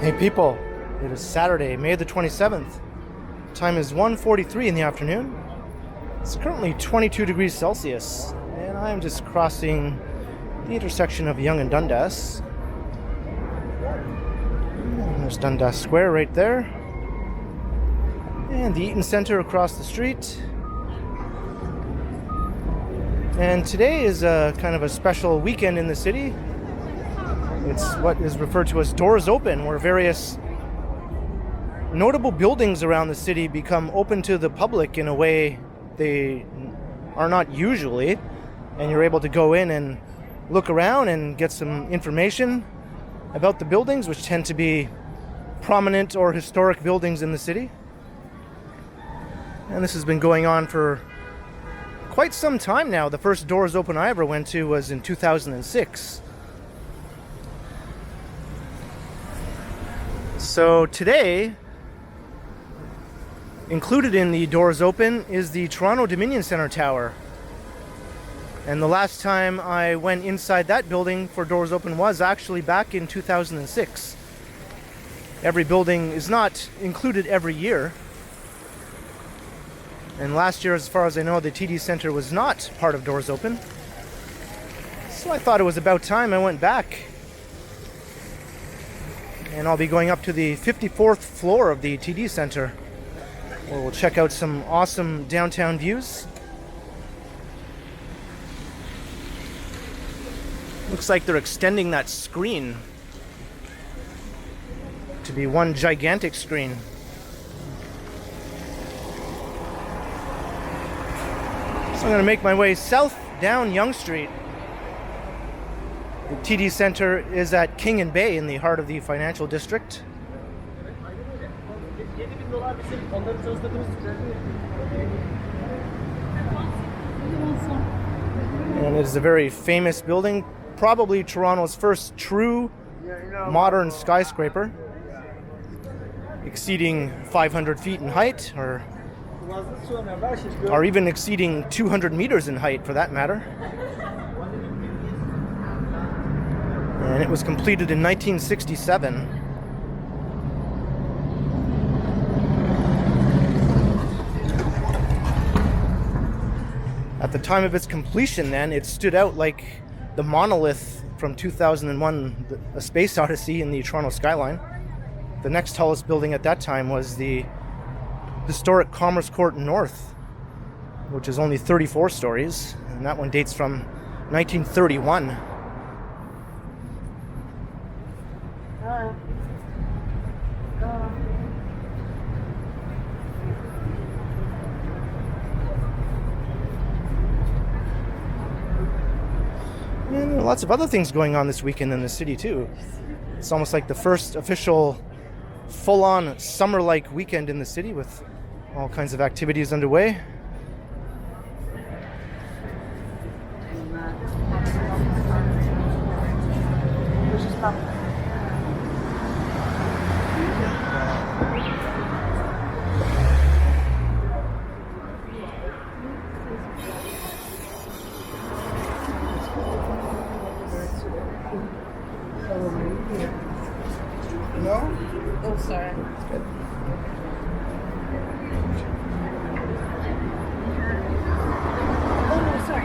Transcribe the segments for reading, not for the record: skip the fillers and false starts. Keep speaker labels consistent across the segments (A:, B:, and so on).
A: Hey people, it is Saturday, May the 27th. Time is 1:43 in the afternoon. It's currently 22 degrees Celsius, and I'm just crossing the intersection of Yonge and Dundas. And there's Dundas Square right there, and the Eaton Center across the street. And today is a kind of a special weekend in the city. It's what is referred to as Doors Open, where various notable buildings around the city become open to the public in a way they are not usually. And you're able to go in and look around and get some information about the buildings, which tend to be prominent or historic buildings in the city. And this has been going on for quite some time now. The first Doors Open I ever went to was in 2006. So today, included in the Doors Open is the Toronto Dominion Centre Tower. And the last time I went inside that building for Doors Open was actually back in 2006. Every building is not included every year. And last year, as far as I know, the TD Centre was not part of Doors Open. So I thought it was about time I went back. And I'll be going up to the 54th floor of the TD Centre, where we'll check out some awesome downtown views. Looks like they're extending that screen to be one gigantic screen. So I'm going to make my way south down Yonge Street. The TD Centre is at King and Bay in the heart of the financial district. And it is a very famous building, probably Toronto's first true modern skyscraper, exceeding 500 feet in height, or even exceeding 200 meters in height for that matter. And it was completed in 1967. At the time of its completion then, it stood out like the monolith from 2001, A Space Odyssey in the Toronto skyline. The next tallest building at that time was the historic Commerce Court North, which is only 34 stories, and that one dates from 1931. And there are lots of other things going on this weekend in the city too. It's almost like the first official full-on summer-like weekend in the city with all kinds of activities underway. No?
B: Oh, sorry.
A: Good.
B: Oh, no, sorry.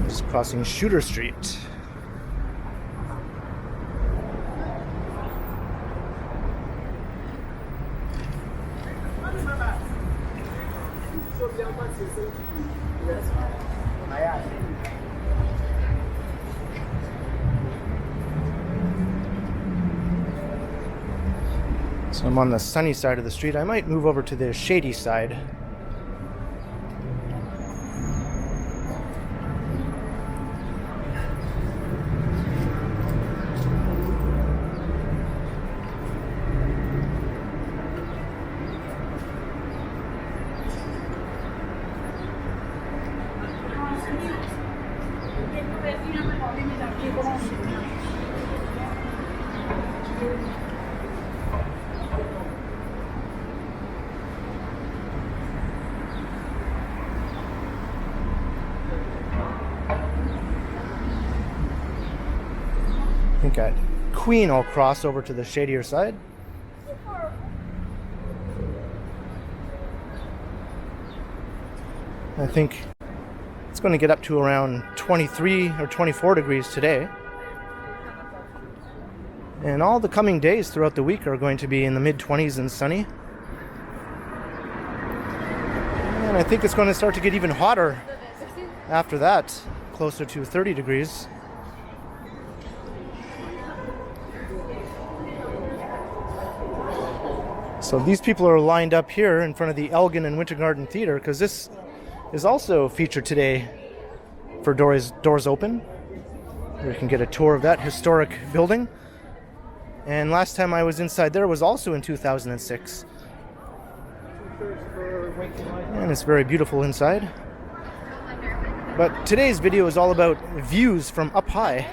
A: Just crossing Shooter Street. So I'm on the sunny side of the street. I might move over to the shady side. think at Queen I'll cross over to the shadier side. I think it's going to get up to around 23 or 24 degrees today. And all the coming days throughout the week are going to be in the mid-20s and sunny. And I think it's going to start to get even hotter after that, closer to 30 degrees. So these people are lined up here in front of the Elgin and Winter Garden Theatre because this is also featured today for Doors Open. You can get a tour of that historic building. And last time I was inside there was also in 2006. And it's very beautiful inside. But today's video is all about views from up high.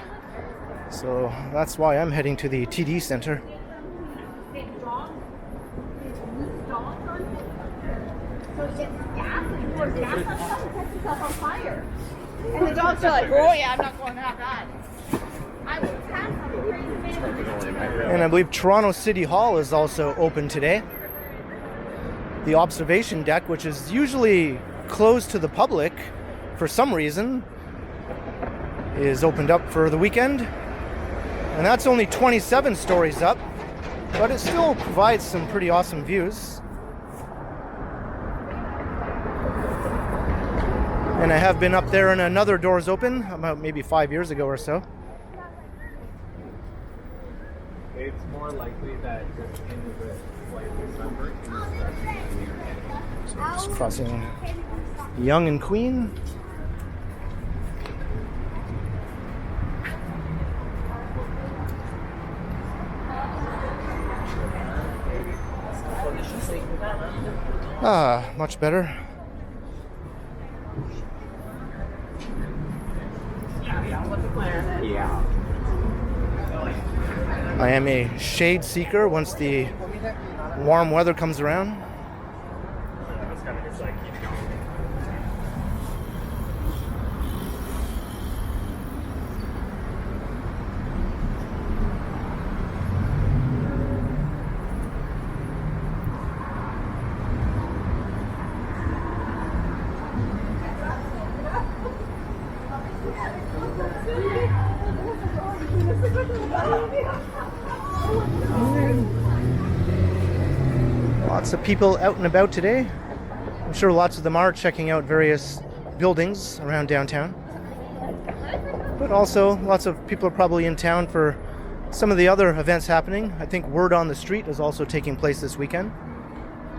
A: So that's why I'm heading to the TD Center.
B: And the dogs are like, oh yeah, I'm not going that bad.
A: And I believe Toronto City Hall is also open today. The observation deck, which is usually closed to the public for some reason, is opened up for the weekend. And that's only 27 stories up, but it still provides some pretty awesome views. And I have been up there in another Doors Open about maybe 5 years ago or so.
C: It's more likely that just in the December.
A: So just crossing Yonge and Queen. Ah, much better.
C: Yeah.
A: I am a shade seeker once the warm weather comes around.
C: It's kind of just like, you know.
A: Lots of people out and about today. I'm sure lots of them are checking out various buildings around downtown. But also, lots of people are probably in town for some of the other events happening. I think Word on the Street is also taking place this weekend.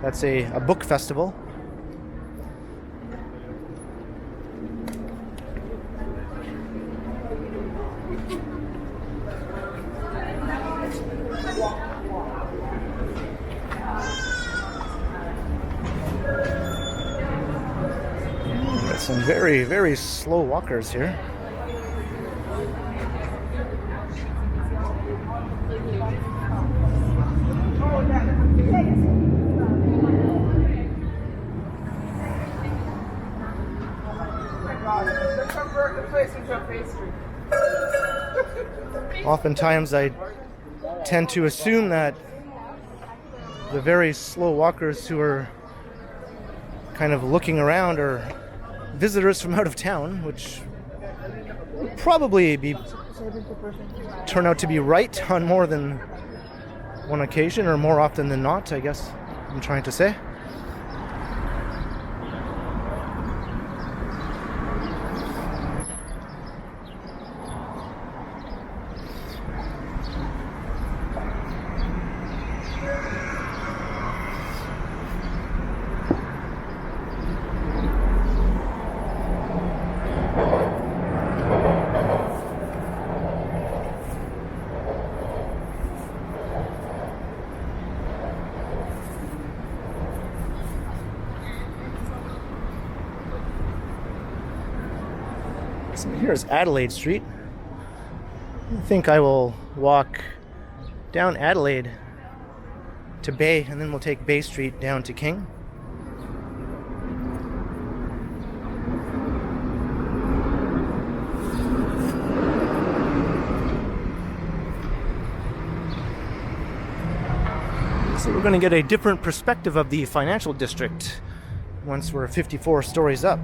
A: That's a book festival. Some very, very slow walkers here. Oftentimes I tend to assume that the very slow walkers who are kind of looking around are visitors from out of town, which would probably turn out to be right on more than one occasion, or more often than not, I guess I'm trying to say. So here's Adelaide Street. I think I will walk down Adelaide to Bay, and then we'll take Bay Street down to King. we're going to get a different perspective of the financial district once we're 54 stories up.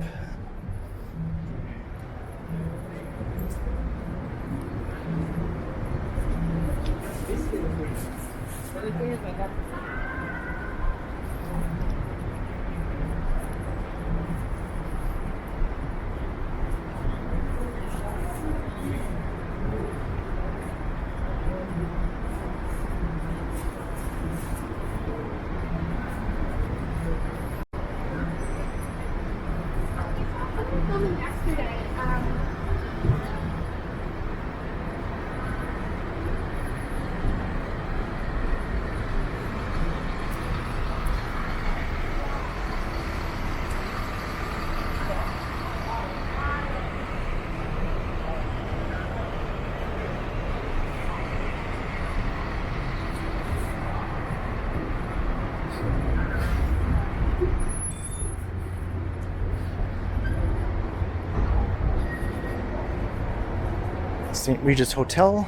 A: St. Regis Hotel.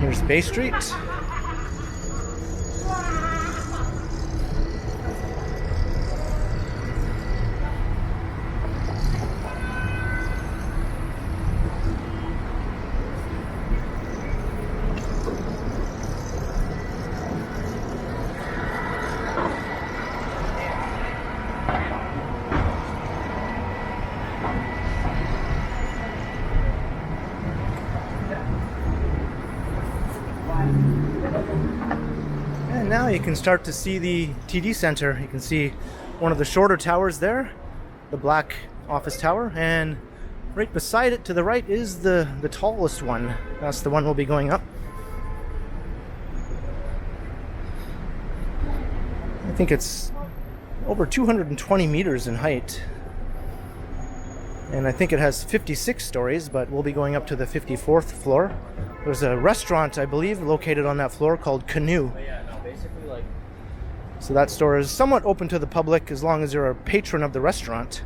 A: Here's Bay Street. And now you can start to see the TD Center. You can see one of the shorter towers there, the black office tower, and right beside it to the right is the tallest one. That's the one we'll be going up. I think it's over 220 meters in height. And I think it has 56 stories, but we'll be going up to the 54th floor. There's a restaurant, I believe, located on that floor called Canoe. So that store is somewhat open to the public as long as you're a patron of the restaurant.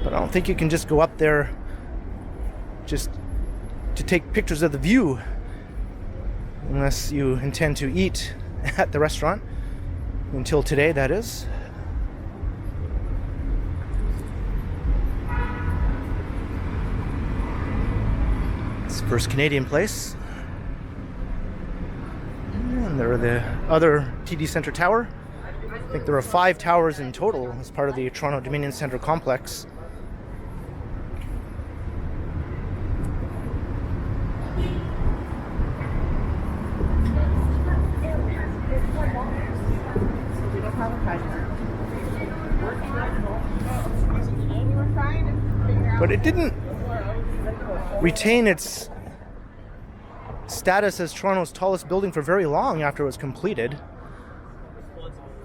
A: But I don't think you can just go up there just to take pictures of the view unless you intend to eat at the restaurant. Until today, that is. It's the First Canadian Place. And there are the other TD Centre Tower. I think there are 5 towers in total as part of the Toronto Dominion Centre complex. But it didn't retain its status as Toronto's tallest building for very long after it was completed.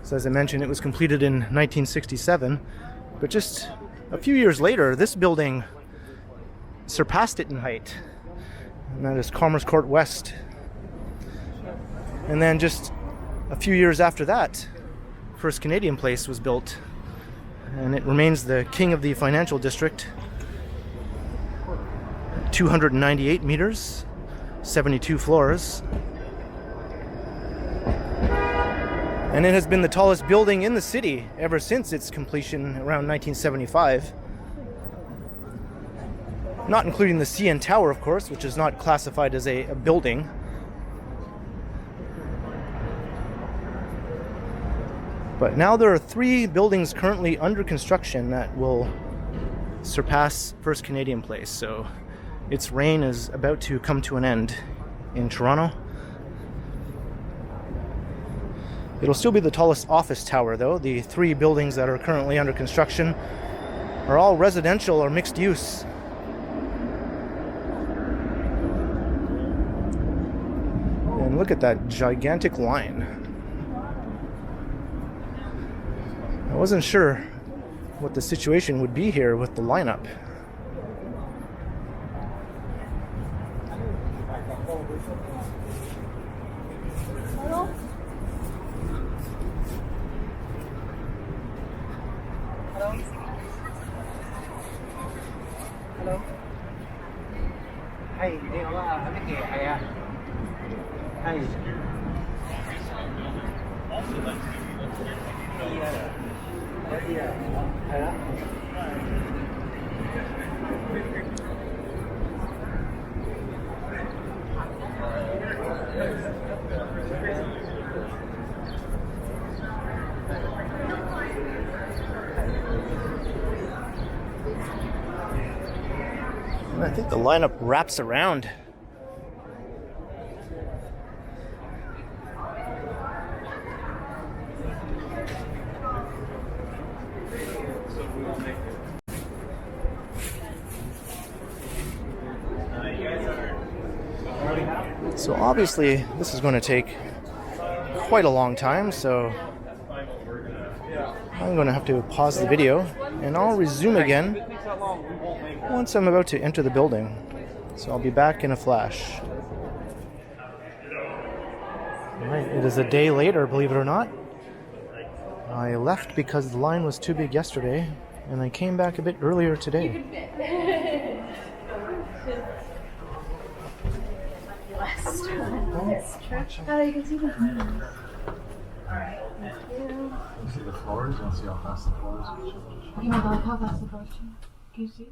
A: So as I mentioned, it was completed in 1967, but just a few years later, this building surpassed it in height, and that is Commerce Court West. And then just a few years after that, First Canadian Place was built, and it remains the king of the financial district. 298 meters, 72 floors. And it has been the tallest building in the city ever since its completion around 1975. Not including the CN Tower, of course, which is not classified as a building. But now there are 3 buildings currently under construction that will surpass First Canadian Place. So its reign is about to come to an end in Toronto. It'll still be the tallest office tower, though. The 3 buildings that are currently under construction are all residential or mixed use. And look at that gigantic line. I wasn't sure what the situation would be here with the lineup.
D: Hello. Hey, đi đâu á? Cái kia hay à? Hey. Hay đó.
A: I think the lineup wraps around. So obviously this is going to take quite a long time, so I'm going to have to pause the video and I'll resume again once I'm about to enter the building. So I'll be back in a flash. Alright, it is a day later, believe it or not. I left because the line was too big yesterday, and I came back a bit earlier today.
B: Oh, you can see the
E: Alright, thank you.
C: You see the floors? You want to see how fast the floors are?
E: You want to how fast the floors? Can you see?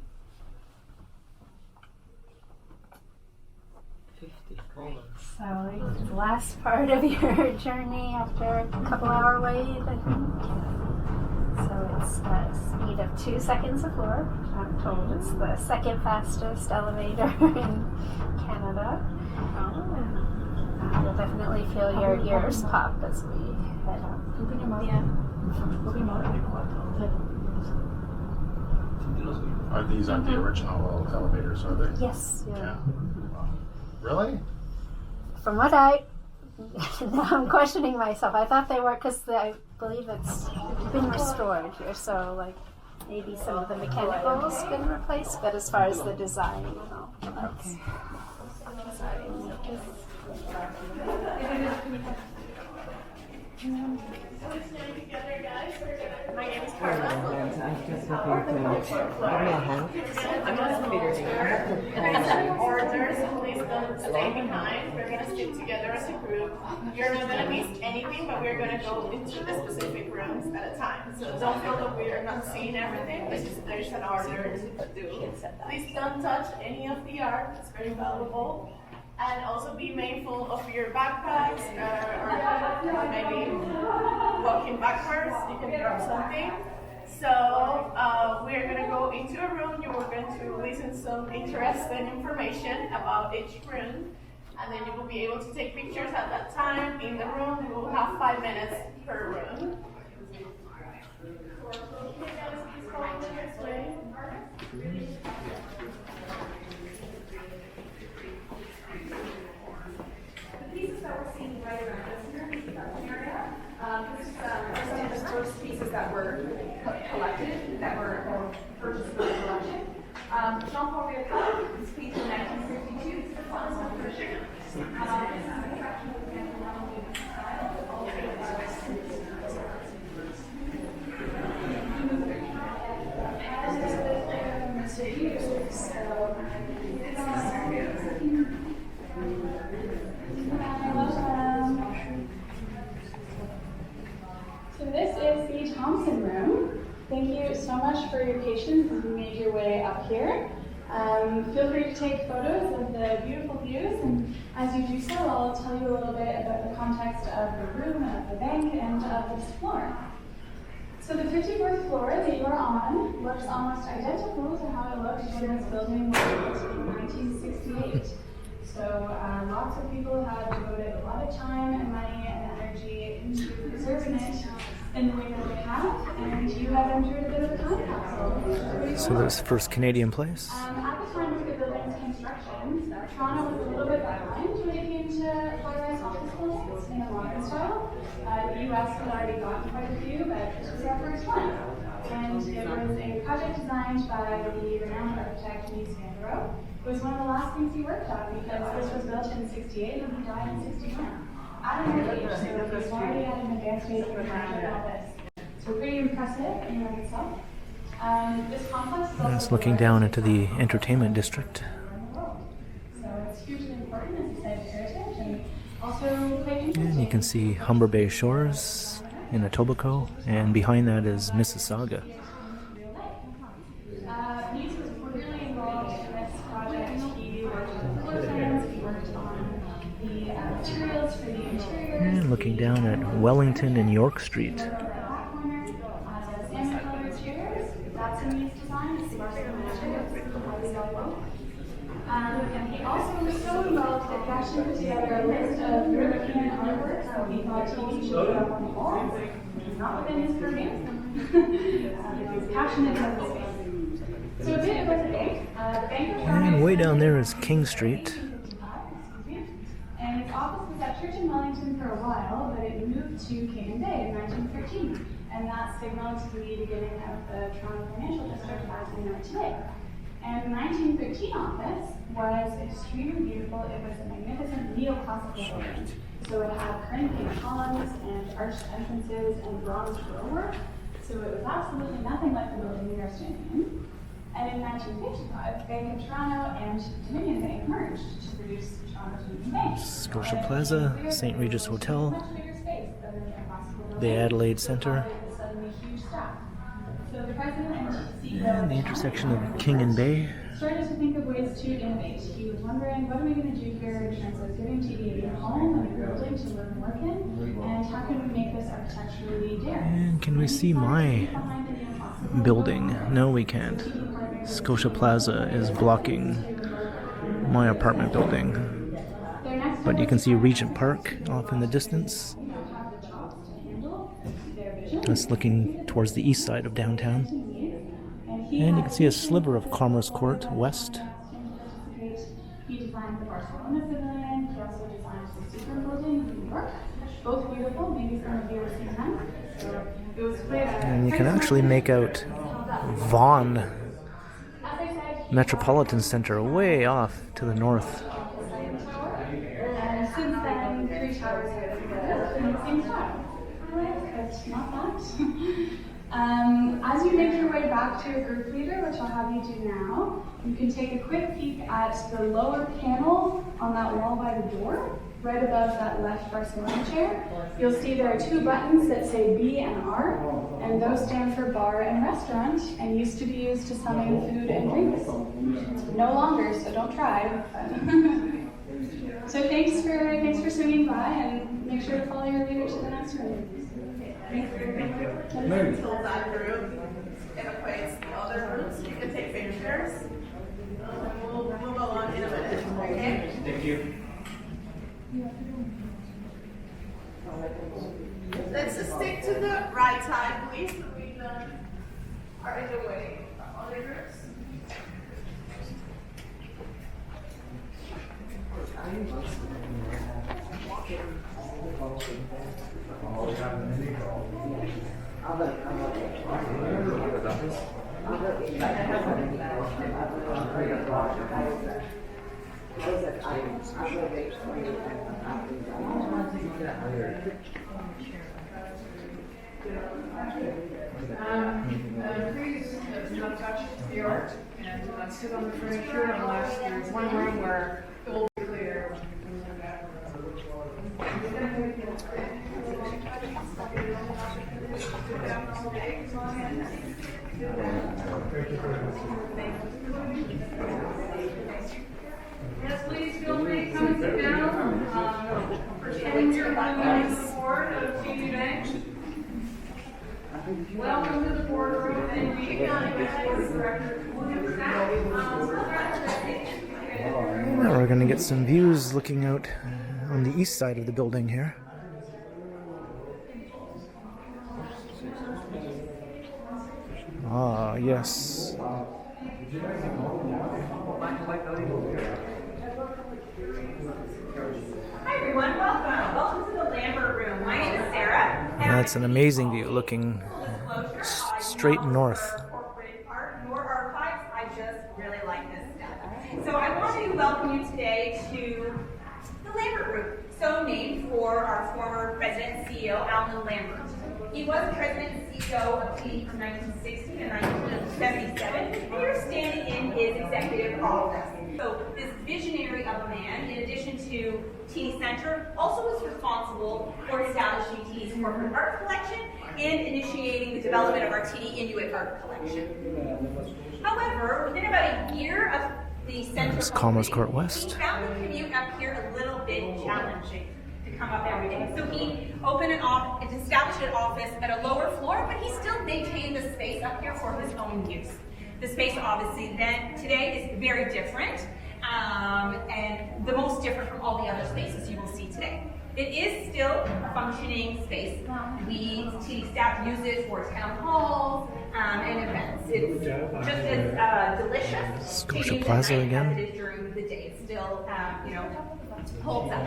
D: 50.
E: So, the last part of your journey after a couple-hour wait, I think. So it's a speed of 2 seconds a floor. I'm told it's the second fastest elevator in Canada. You'll definitely feel your ears pop as we head up. Yeah.
C: These aren't the original elevators, are they?
E: Yes. Yeah.
C: Really?
E: From what now I'm questioning myself. I thought they were because I believe it's been restored here, so like maybe some of the mechanicals been replaced, but as far as the design and all, that's
B: My name is Carla. I'm just looking to give me a hand. I'm not a leader here. If I have orders, please don't stay behind. We're going to stick together as a group. You're not going to miss anything, but we're going to go into the specific rooms at a time. So don't feel that we're not seeing everything. There's an order to do. Please don't touch any of the art. It's very valuable. And also be mindful of your backpacks or maybe walking backwards, you can drop something. So we're going to go into a room. You are going to listen some interesting information about each room. And then you will be able to take pictures at that time. In the room, we will have 5 minutes per room. This is some of the first pieces that were collected, that were purchased for the collection. Jean-Paul Riopelle, this piece in 1952, this is the Thompson Room.
F: So this is the Thompson Room. Thank you so much for your patience as you made your way up here. Feel free to take photos of the beautiful views, and as you do so, I'll tell you a little bit about the context of the room, of the bank, and of this floor. So the 54th floor that you are on looks almost identical to how it looked when this building was built in 1968. So lots of people have devoted a lot of time and money and energy into preserving it in the way that they have, and you have entered a bit of a time capsule.
A: So there's the first Canadian place.
F: At the time of the building's construction, Toronto was a little bit behind when it came to high-rise office buildings in a modern style. The US had already gotten quite a few, but this was our first one. And it was a project designed by the renowned architect Lambert Room. It was one of the last things he worked on because this was built in '68 and he died in '69. At an early age, so he's already at an advanced age for all this. So pretty impressive in and of itself. This complex is also
A: It's looking down into the entertainment district.
F: So it's hugely important as a site of heritage and also quite interesting.
A: And you can see Humber Bay Shores in Etobicoke, and behind that is Mississauga.
F: Nice was really involved in this project. He worked on the floor plans, he worked on the materials for the interiors.
A: And looking down at Wellington and York Street.
F: That corner, the salmon colored chairs, that's a nice design. It's the highly valuable. And he also was so involved that he actually put together a list of European artworks that he thought he should put up on the wall. It's not within his purview. He's passionate about the space. So a bit about the bank. The bank was
A: And way down there is King Street.
F: and its office was at Church in Wellington for a while, but it moved to King and Bay in 1913. And that signaled the beginning of the Toronto Financial District as we know it today. And the 1913 office was extremely beautiful. It was a magnificent neoclassical building. So it had current columns and arched entrances and bronze grillwork. So it was absolutely nothing like the building we are standing in. And in 1955, Bank of Toronto and Dominion Bank merged to produce Toronto's Union Bank.
A: Scotia Plaza, St. Regis Hotel,
F: Much bigger space than the classical building.
A: the Adelaide Centre,
F: Suddenly huge staff. So the president and CEO
A: and the intersection of King and Bay.
F: started to think of ways to innovate. He was wondering, what are we going to do here in terms of giving TV a home and a building to live and work in, and how can we make this architecturally daring?
A: And can we see my building? No, we can't. Scotia Plaza is blocking my apartment building. But you can see Regent Park off in the distance. That's looking towards the east side of downtown. And you can see a sliver of Commerce Court west.
F: He designed the Barcelona Pavilion. He also designed the Super Building in New York. Both beautiful. Maybe some of you have seen them. So it was quite a.
A: And you can actually make out Vaughan Metropolitan Center way off to the north.
F: And since then, 3 towers have been built in the same style. But not that. As you make your way back to a group leader, which I'll have you do now, you can take a quick peek at the lower panel on that wall by the door, right above that left Barcelona chair. You'll see there are 2 buttons that say B and R, and those stand for bar and restaurant, and used to be used to summon food and drinks. No longer, so don't try. So thanks for swinging by, and make sure to follow your leader to the next room.
B: Until that group evacuates the other rooms, you can take pictures. And we'll go on in a minute, okay?
C: Thank you.
B: Let's just stick to the right side, please, so we are in the way of other groups.
G: Please not touch the art and not sit on the furniture unless there's one room where it will be clear. Yes, please feel free to come and sit down. Pretend you're on the board of TD Bank. Welcome to the boardroom, and we got director.
A: Now we're going to get some views looking out on the east side of the building here. Ah, yes.
H: Hi everyone, welcome. Welcome to the Lambert Room. My name is Sarah.
A: That's an amazing view looking straight north.
H: Corporate art, your archives. I just really like this stuff. So I want to welcome you today to the Lambert Room, so named for our former president and CEO, Alan Lambert. He was president and CEO of TD from 1960 to 1977, and you're standing in his executive office. So this visionary of a man, in addition to TD Centre, also was responsible for establishing TD's corporate art collection and initiating the development of our TD Inuit art collection. However, within about a year of the Centre
A: There's Commerce Court West.
H: he found the commute up here a little bit challenging to come up every day. So he opened established an office at a lower floor, but he still maintained the space up here for his own use. The space obviously then today is very different, and the most different from all the other spaces you will see today. It is still a functioning space. We, TD staff, use it for town halls and events. It's just as delicious
A: Scotia Plaza again.
H: as it is during the day. It's still, holds up.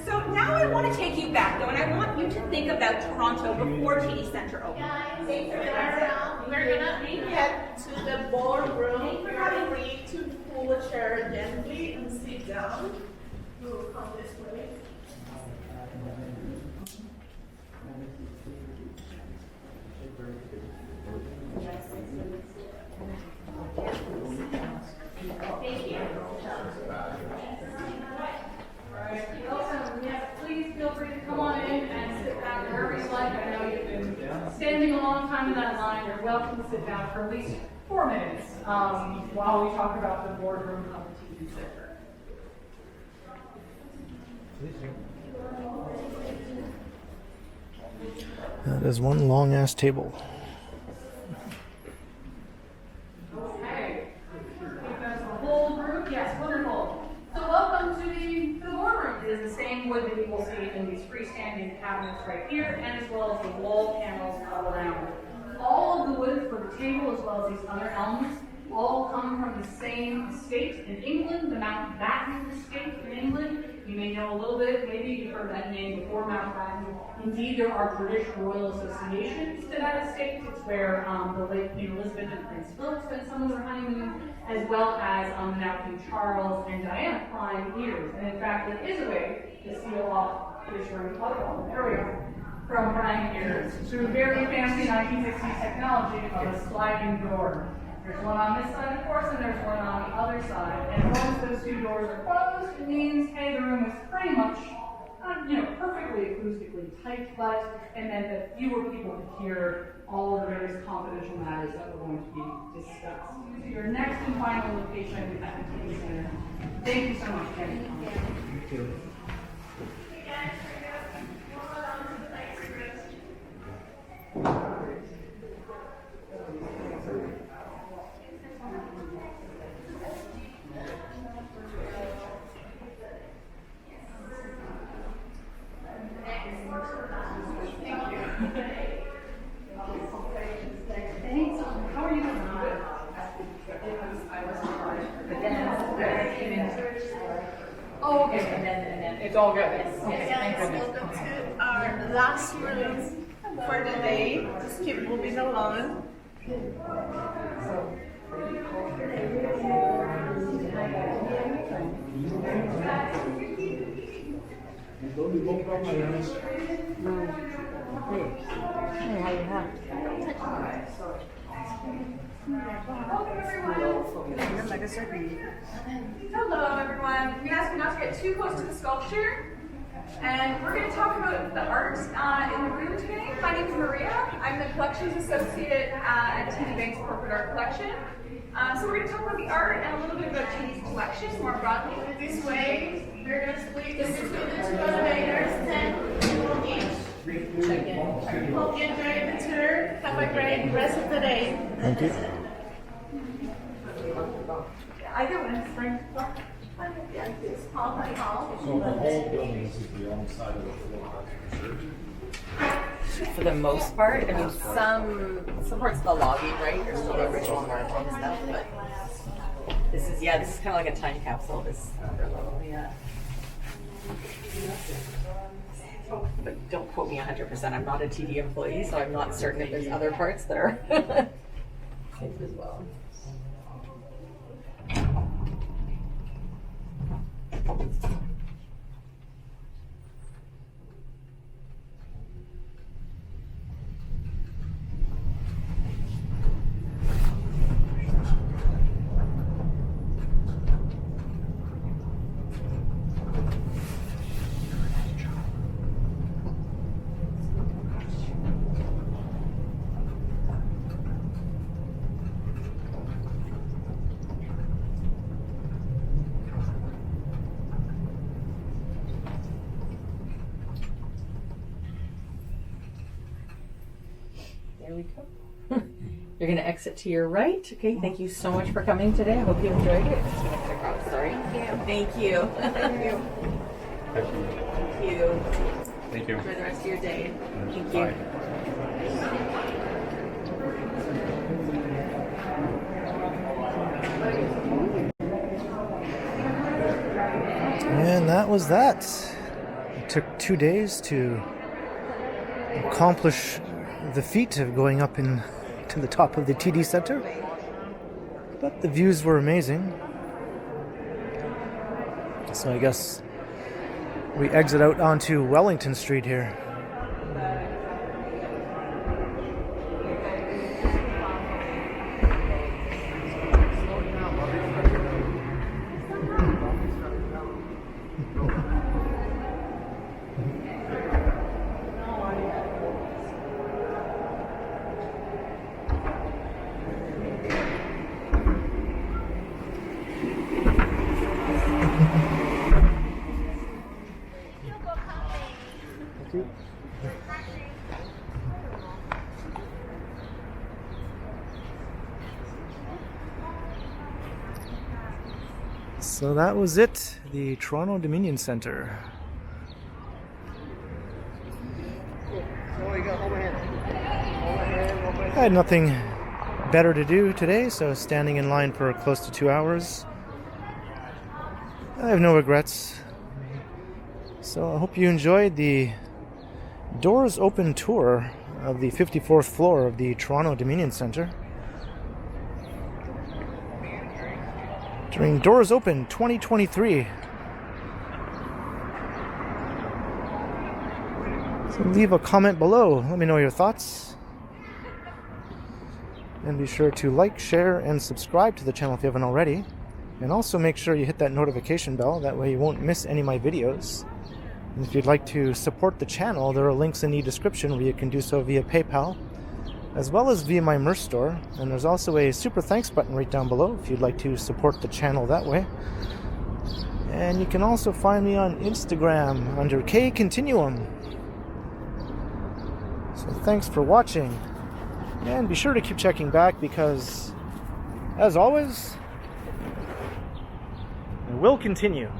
H: So now I want to take you back, though, and I want you to think about Toronto before TD Centre opened.
B: We're gonna head to the ballroom. Feel free to pull a chair gently and sit down. We'll come this way.
H: Thank you.
G: Welcome. Yes, please feel free to come on in and sit down wherever you like. I know you've been standing a long time in that line. You're welcome to sit down for at least 4 minutes while we talk about the boardroom of the TD Centre.
A: That is one long ass table.
G: Okay. There's the whole group. Yes, wonderful. So welcome to the boardroom. It is the same wood that you will see in these freestanding cabinets right here, and as well as the wall panels all around. All of the wood for the table, as well as these other elements, all come from the same estate in England, the Mountbatten estate in England. You may know a little bit, maybe you've heard that name before, Mountbatten. Indeed, there are British royal associations to that estate. It's where the late Queen Elizabeth and Prince Philip spent some of their honeymoon, as well as now King Charles and Diana prime years. And in fact, there is a way to seal off British royal area from prime years through very fancy 1960s technology of a sliding door. There's one on this side, of course, and there's one on the other side. And once those two doors are closed, it means, hey, the room is pretty much, perfectly acoustically tight, but it meant that fewer people could hear all of the various confidential matters that were going to be discussed. To your next and final location at the TD Centre. Thank you so much, Kenny. Thank you. How are you doing? Oh, okay. And then it's all good. Okay, thank goodness.
B: Welcome to our last room for the day. Just keep moving along.
F: Hello, everyone. We ask you not to get too close to the sculpture. And we're going to talk about the art in the room today. My name is Maria. I'm the Collections Associate at TD Bank's Corporate Art Collection. So we're going to talk about the art and a little bit about TD's collection more broadly.
B: This way, we're going to split the students to elevators, 10 people each. Hope you enjoy the tour. Have a great rest of the day.
A: Thank you.
F: Either one, spring.
B: Hall by hall.
C: So the whole building is the on side of the floor.
I: For the most part, I mean, some parts of the lobby, right, are still the original marble and stuff, but this is kind of like a time capsule, this upper level, yeah. Oh, but don't quote me 100%. I'm not a TD employee, so I'm not certain if there's other parts that are safe as well. There we go. You're going to exit to your right. Okay, thank you so much for coming today. I hope you enjoyed it. Sorry. Thank you. Thank you. Thank you.
C: Thank you.
I: Enjoy the rest of your day. Thank you.
C: Bye.
A: And that was that. It took 2 days to accomplish the feat of going up to the top of the TD Center. But the views were amazing. So I guess we exit out onto Wellington Street here. So that was it, the Toronto Dominion Centre. I had nothing better to do today, so standing in line for close to 2 hours. I have no regrets. So I hope you enjoyed the doors open tour of the 54th floor of the Toronto Dominion Centre. During Doors Open 2023. So leave a comment below. Let me know your thoughts. And be sure to like, share, and subscribe to the channel if you haven't already. And also make sure you hit that notification bell. That way you won't miss any of my videos. And if you'd like to support the channel, there are links in the description where you can do so via PayPal, as well as via my merch store. And there's also a super thanks button right down below if you'd like to support the channel that way. And you can also find me on Instagram under K Continuum. So thanks for watching, and be sure to keep checking back because, as always, it will continue.